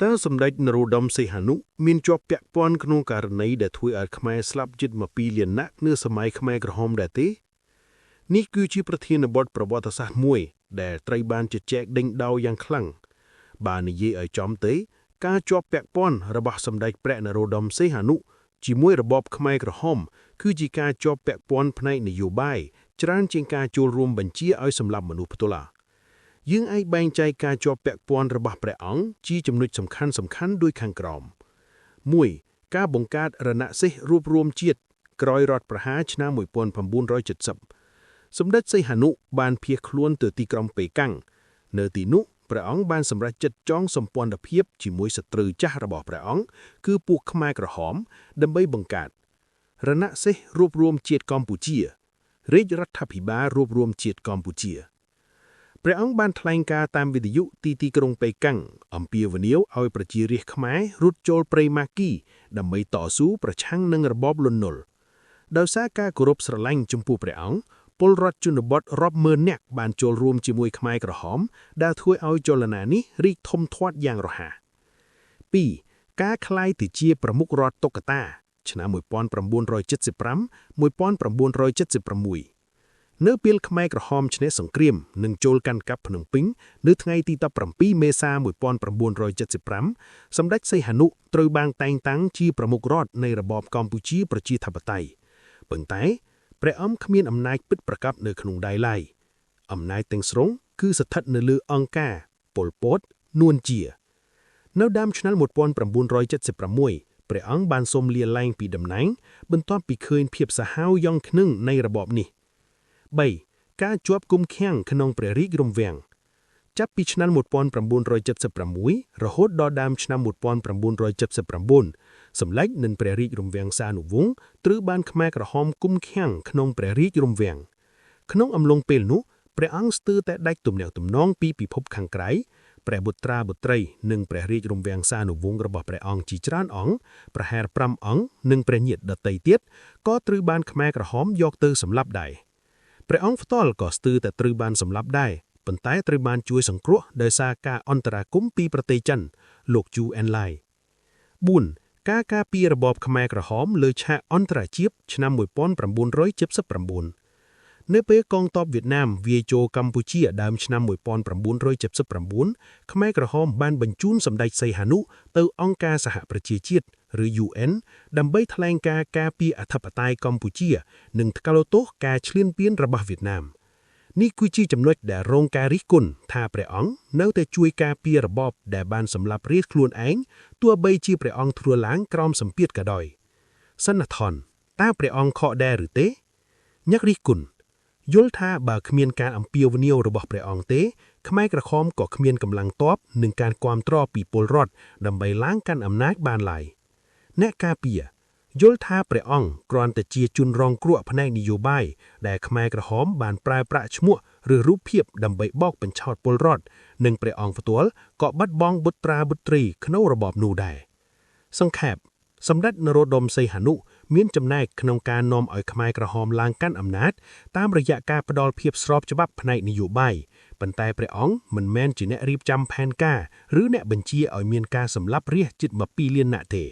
តើសម្ដេចនរោត្តមសីហនុមានជាប់ពាក់ព័ន្ធក្នុងករណីដែលធ្វើឲ្យខ្មែរស្លាប់ជិត12លាននាក់នៅសម័យខ្មែរក្រហមដែរទេនេះគឺជាប្រធានបទប្រវត្តិសាស្ត្រមួយដែលត្រូវបានជជែកដេញដោលយ៉ាងខ្លាំងបើនិយាយឲ្យចំទេការជាប់ពាក់ព័ន្ធរបស់សម្ដេចព្រះនរោត្តមសីហនុជាមួយរបបខ្មែរក្រហមគឺជាការជាប់ពាក់ព័ន្ធផ្នែកនយោបាយច្រើនជាងការចូលរួមបញ្ជាឲ្យសម្លាប់មនុស្សផ្ទាល់យើងអាចបែងចែកការជាប់ពាក់ព័ន្ធរបស់ព្រះអង្គជាចំណុចសំខាន់ដូចខាងក្រោម 1. ការបង្កើតរណសិរ្សរួបរวมជាតិក្រោយរដ្ឋប្រហារឆ្នាំ1970សម្ដេចសីហនុបានភៀសខ្លួនទៅទីក្រុងប៉េកាំងនៅទីនោះព្រះអង្គបានសម្រេចចិត្តចងសម្ព័ន្ធភាពជាមួយសត្រូវចាស់របស់ព្រះអង្គគឺពួកខ្មែរក្រហមដើម្បីបង្កើតរណសិរ្សរួបរวมជាតិកម្ពុជារាជរដ្ឋាភិបាលរួបរวมជាតិកម្ពុជាព្រះអង្គបានថ្លែងការណ៍តាមវិទ្យុទីក្រុងប៉េកាំងអំពាវនាវឲ្យប្រជារាស្ត្រខ្មែររត់ចូលព្រៃម៉ាគីដើម្បីតស៊ូប្រឆាំងនឹងរបបលន់នល់ដោយសារការគោរពស្រឡាញ់ចំពោះព្រះអង្គពលរដ្ឋជនបទរាប់ម៉ឺននាក់បានចូលរួមជាមួយខ្មែរក្រហមដែលធ្វើឲ្យចលនានេះរីកធំធាត់យ៉ាងរហ័ស 2. ការក្លាយទៅជាប្រមុខរដ្ឋតុក្កតាឆ្នាំ1975-1976នៅពេលខ្មែរក្រហមឈ្នះសង្គ្រាមនិងចូលកាន់កាប់ភ្នំពេញនៅថ្ងៃទី17មេសា1975សម្ដេចសីហនុត្រូវបានតែងតាំងជាប្រមុខរដ្ឋនៃរបបកម្ពុជាប្រជាធិបតេយ្យប៉ុន្តែព្រះអង្គគ្មានអំណាចពិតប្រាកដនៅក្នុងដៃឡើយអំណាចទាំងស្រុងគឺស្ថិតនៅលើអង្គការប៉ុល ពត នួនជានៅដើមឆ្នាំ1976ព្រះអង្គបានសូមលាលែងពីតំណែងបន្ទាប់ពីឃើញភាពសាហាវយ៉ងខ្នឹងនៃរបបនេះ 3. ការជាប់ឃុំឃាំងក្នុងព្រះរាជរំវាំងចាប់ពីឆ្នាំ1976រហូតដល់ដើមឆ្នាំ1979សម្ដេចនិងព្រះរាជរំវាំងសានុវង្សត្រូវបានខ្មែរក្រហមឃុំឃាំងក្នុងព្រះរាជរំវាំងក្នុងអំឡុងពេលនោះព្រះអង្គស្ទើរតែដាច់ទំនាក់ទំនងពីពិភពខាងក្រៅព្រះបុត្រាបុត្រីនិងព្រះរាជរំវាំងសានុវង្សរបស់ព្រះអង្គជាច្រើនអង្គប្រហែល5អង្គនិងព្រះញាតិដទៃទៀតក៏ត្រូវបានខ្មែរក្រហមយកទៅសម្លាប់ដែរព្រះអង្គផ្ទាល់ក៏ស្ទើរតែត្រូវបានសម្លាប់ដែរប៉ុន្តែត្រូវបានជួយសង្គ្រោះដោយសារការអន្តរាគមន៍ពីប្រទេសចិនលោកជូអែនឡាយ 4. ការការពាររបបខ្មែរក្រហមលើឆាកអន្តរជាតិឆ្នាំ1979នៅពេលកងទ័ពវៀតណាមវាយចូលកម្ពុជាដើមឆ្នាំ1979ខ្មែរក្រហមបានបញ្ជូនសម្ដេចសីហនុទៅអង្គការសហប្រជាជាតិឬ UN ដើម្បីថ្លែងការណ៍ការពារអធិបតេយ្យកម្ពុជានិងថ្កោលទោសការឈ្លានពានរបស់វៀតណាមនេះគឺជាចំណុចដែលរងការរិះគន់ថាព្រះអង្គនៅតែជួយការពាររបបដែលបានសម្លាប់រាជខ្លួនឯងទោះបីជាព្រះអង្គធ្វើឡើងក្រោមសម្ពាធក៏ដោយសិនថនតើព្រះអង្គខកដែរឬទេអ្នករិះគន់យល់ថាបើគ្មានការអំពាវនាវរបស់ព្រះអង្គទេខ្មែរក្រហមក៏គ្មានកម្លាំងទ័ពនិងការគាំទ្រពីពលរដ្ឋដើម្បីឡើងកាន់អំណាចបានឡើយអ្នកការពារយល់ថាព្រះអង្គគ្រាន់តែជាជនរងគ្រោះផ្នែកនយោបាយដែលខ្មែរក្រហមបានប្រើប្រាស់ឈ្មោះឬរូបភាពដើម្បីបោកបញ្ឆោតពលរដ្ឋនិងព្រះអង្គផ្ទាល់ក៏បាត់បង់បុត្រាបុត្រីក្នុងរបបនោះដែរសង្ខេបសម្ដេចនរោត្តមសីហនុមានចំណែកក្នុងការនាំឲ្យខ្មែរក្រហមឡើងកាន់អំណាចតាមរយៈការផ្ដល់ភាពស្របច្បាប់ផ្នែកនយោបាយប៉ុន្តែព្រះអង្គមិនមែនជាអ្នករៀបចំផែនការឬអ្នកបញ្ជាឲ្យមានការសម្លាប់រាស្ត្រជិត12លាននាក់ទេ